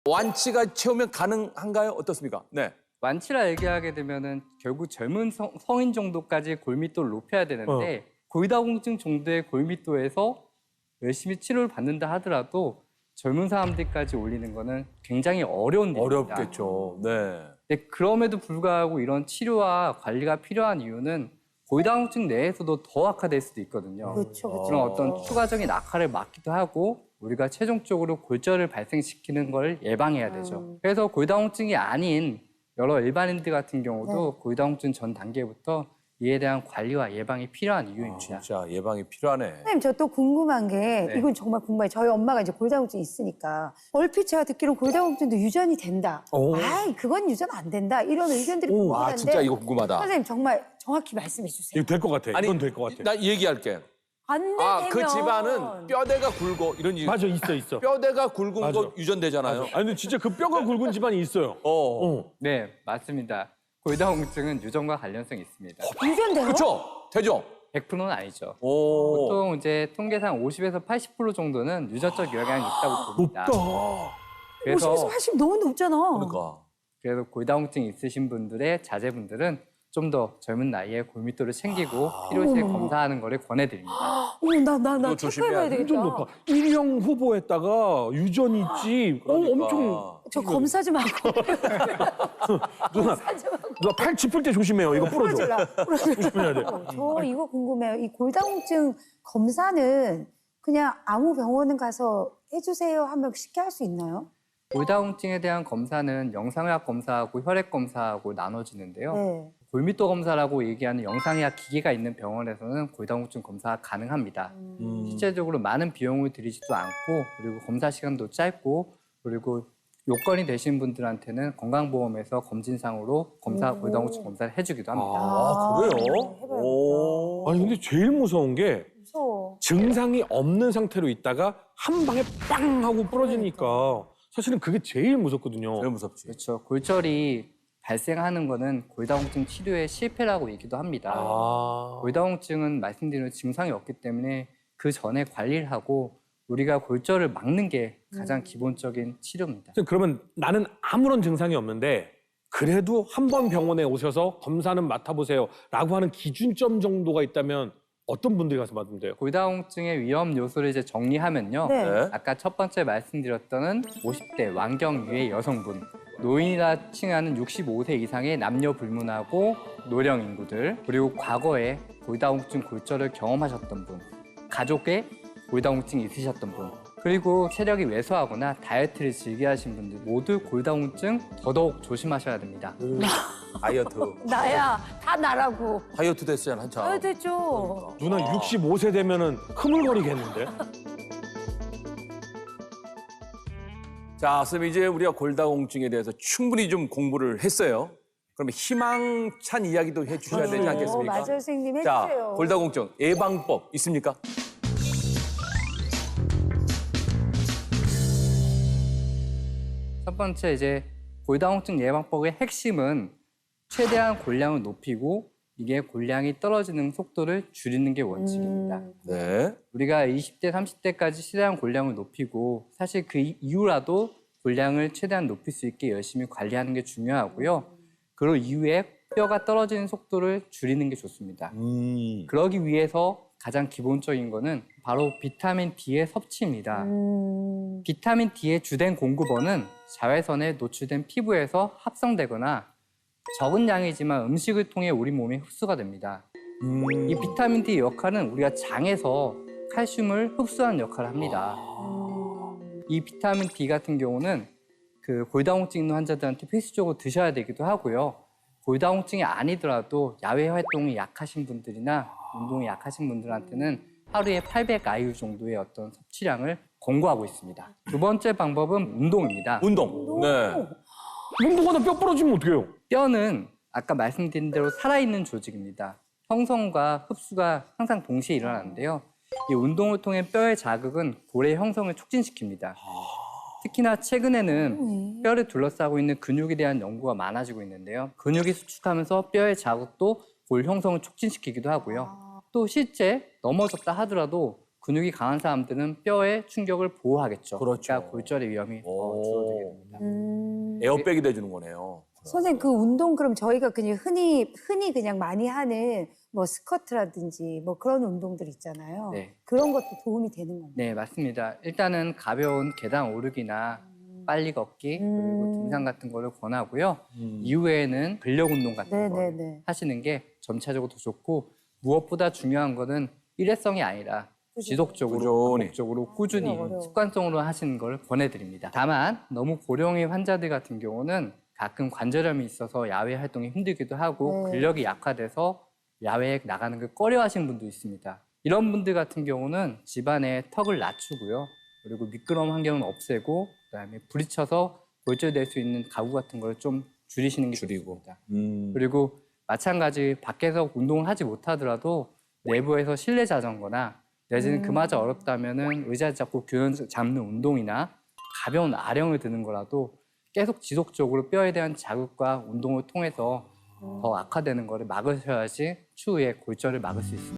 완치가 채우면 가능한가요? 어떻습니까? 네. 완치라 얘기하게 되면은 결국 젊은 성인 정도까지 골밀도를 높여야 되는데 고위다공증 정도의 골밀도에서 열심히 치료를 받는다 하더라도 젊은 사람들까지 올리는 거는 굉장히 어려운 일입니다. 어렵겠죠. 네. 근데 그럼에도 불구하고 이런 치료와 관리가 필요한 이유는 고위다공증 내에서도 더 악화될 수도 있거든요. 그렇죠, 그렇죠. 그런 어떤 추가적인 악화를 막기도 하고 우리가 최종적으로 골절을 발생시키는 걸 예방해야 되죠. 그래서 고위다공증이 아닌 여러 일반인들 같은 경우도 고위다공증 전 단계부터 이에 대한 관리와 예방이 필요한 이유입니다. 진짜 예방이 필요하네. 선생님, 저 또 궁금한 게 이건 정말 궁금해요. 저희 엄마가 이제 골다공증이 있으니까 얼핏 제가 듣기로는 골다공증도 유전이 된다. 아이, 그건 유전 안 된다. 이런 의견들이 궁금한데. 아, 진짜 이거 궁금하다. 선생님, 정말 정확히 말씀해 주세요. 이거 될 것 같아. 아니, 이건 될 것 같아. 나 얘기할게. 안 되면 그 집안은 뼈대가 굵고 이런 일. 맞아, 있어. 뼈대가 굵은 맞아. 거 유전되잖아요. 아니 근데 진짜 그 뼈가 굵은 집안이 있어요. 네, 맞습니다. 고위다공증은 유전과 관련성이 있습니다. 유전돼요? 그렇죠? 되죠? 100%는 아니죠. 오. 보통 이제 통계상 50에서 80% 정도는 유전적 영향이 있다고 봅니다. 높다. 그래서 50에서 80 너무 높잖아. 그러니까. 그래서 고위다공증 있으신 분들의 자제분들은 좀 더 젊은 나이에 골밀도를 챙기고 필요시에 검사하는 거를 권해드립니다. 나 이거 체크해봐야 조심해야 돼. 되겠다. 완전 높아. 일형 후보에다가 유전이 있지. 그러니까. 엄청. 저 검사 좀 하고. 누나 팔 짚을 때 조심해요. 이거 부러져. 조심해야 돼. 저 이거 궁금해요. 이 골다공증 검사는 그냥 아무 병원은 가서 해주세요 하면 쉽게 할 수 있나요? 고위다공증에 대한 검사는 영상의학 검사하고 혈액 검사하고 나눠지는데요. 네. 골밀도 검사라고 얘기하는 영상의학 기계가 있는 병원에서는 고위다공증 검사가 가능합니다. 실제적으로 많은 비용을 들이지도 않고 그리고 검사 시간도 짧고 그리고 요건이 되신 분들한테는 건강보험에서 검진상으로 고위다공증 검사를 해주기도 합니다. 아, 그래요? 해봐야겠다. 오. 아니 근데 제일 무서운 게 무서워. 증상이 없는 상태로 있다가 한 방에 빵 하고 부러지니까 사실은 그게 제일 무섭거든요. 제일 무섭지. 그렇죠. 골절이 발생하는 거는 고위다공증 치료의 실패라고 얘기도 합니다. 고위다공증은 말씀드린 증상이 없기 때문에 그 전에 관리를 하고 우리가 골절을 막는 게 가장 기본적인 치료입니다. 그러면 나는 아무런 증상이 없는데 그래도 한 번 병원에 오셔서 검사는 맡아보세요 라고 하는 기준점 정도가 있다면 어떤 분들이 가서 받으면 돼요? 고위다공증의 위험 요소를 이제 정리하면요. 네. 네. 아까 첫 번째 말씀드렸던 50대 완경 유해 여성분, 노인이라 칭하는 65세 이상의 남녀 불문하고 노령 인구들, 그리고 과거에 고위다공증 골절을 경험하셨던 분, 가족에 고위다공증이 있으셨던 분, 그리고 체력이 왜소하거나 다이어트를 즐겨 하신 분들 모두 고위다공증 더더욱 조심하셔야 됩니다. 다이어트. 나야, 다 나라고. 다이어트 됐어요, 한참. 아, 됐죠. 누나 65세 되면은 흐물거리겠는데? 자, 선생님 이제 우리가 골다공증에 대해서 충분히 좀 공부를 했어요. 그러면 희망찬 이야기도 해주셔야 되지 않겠습니까? 맞아요, 선생님. 자, 해주세요. 골다공증 예방법 있습니까? 첫 번째 이제 고위다공증 예방법의 핵심은 최대한 골량을 높이고 이게 골량이 떨어지는 속도를 줄이는 게 원칙입니다. 네. 우리가 20대, 30대까지 최대한 골량을 높이고 사실 그 이후라도 골량을 최대한 높일 수 있게 열심히 관리하는 게 중요하고요. 그 이후에 뼈가 떨어지는 속도를 줄이는 게 좋습니다. 그러기 위해서 가장 기본적인 거는 바로 비타민 D의 섭취입니다. 비타민 D의 주된 공급원은 자외선에 노출된 피부에서 합성되거나 적은 양이지만 음식을 통해 우리 몸에 흡수가 됩니다. 이 비타민 D의 역할은 우리가 장에서 칼슘을 흡수하는 역할을 합니다. 이 비타민 D 같은 경우는 그 고위다공증 있는 환자들한테 필수적으로 드셔야 되기도 하고요. 고위다공증이 아니더라도 야외 활동이 약하신 분들이나 운동이 약하신 분들한테는 하루에 800 IU 정도의 어떤 섭취량을 권고하고 있습니다. 두 번째 방법은 운동입니다. 운동. 네. 운동하다 뼈 부러지면 어떡해요? 뼈는 아까 말씀드린 대로 살아있는 조직입니다. 형성과 흡수가 항상 동시에 일어나는데요. 이 운동을 통해 뼈의 자극은 고래 형성을 촉진시킵니다. 특히나 최근에는 뼈를 둘러싸고 있는 근육에 대한 연구가 많아지고 있는데요. 근육이 수축하면서 뼈의 자극도 골 형성을 촉진시키기도 하고요. 또 실제 넘어졌다 하더라도 근육이 강한 사람들은 뼈의 충격을 보호하겠죠. 그렇죠. 그러니까 골절의 위험이 더 줄어들게 됩니다. 에어백이 돼주는 거네요. 선생님 그 운동 그럼 저희가 그냥 흔히 그냥 많이 하는 뭐 스쿼트라든지 뭐 그런 운동들 있잖아요. 네. 그런 것도 도움이 되는 건가요? 네, 맞습니다. 일단은 가벼운 계단 오르기나 빨리 걷기 그리고 등산 같은 거를 권하고요. 이후에는 근력 운동 같은 거 네네네. 하시는 게 점차적으로 더 좋고 무엇보다 중요한 거는 일회성이 아니라 지속적으로, 꾸준히. 반복적으로, 꾸준히 어려워. 습관성으로 하시는 걸 권해드립니다. 다만 너무 고령의 환자들 같은 경우는 가끔 관절염이 있어서 야외 활동이 힘들기도 하고 네. 근력이 약화돼서 야외에 나가는 걸 꺼려하시는 분도 있습니다. 이런 분들 같은 경우는 집안의 턱을 낮추고요. 그리고 미끄러운 환경은 없애고 그다음에 부딪혀서 골절될 수 있는 가구 같은 걸 좀 줄이시는 게 좋습니다. 그리고 마찬가지 밖에서 운동을 하지 못하더라도 내부에서 실내 자전거나 내지는 그마저 어렵다면은 의자 잡고 교련 잡는 운동이나 가벼운 아령을 드는 거라도 계속 지속적으로 뼈에 대한 자극과 운동을 통해서 더 악화되는 거를 막으셔야지 추후에 골절을 막을 수 있습니다.